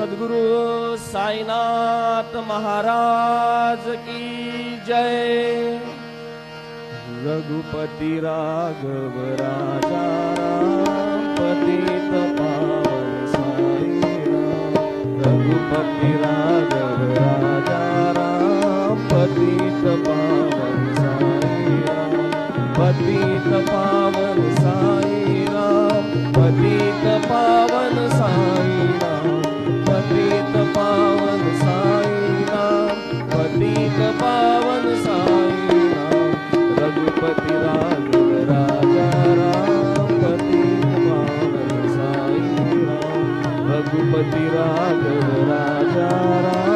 सद्गुरु साईनाथ महाराज की जय। रघुपति राघव राजा राम पतित पावन साई राम। रघुपति राघव राजा राम पतित पावन साई राम। पतित पावन साई राम। पतित पावन साई राम। पतित पावन साई राम। पतित पावन साई राम। रघुपति राघव राजा राम पतित पावन साई राम। रघुपति राघव राजा राम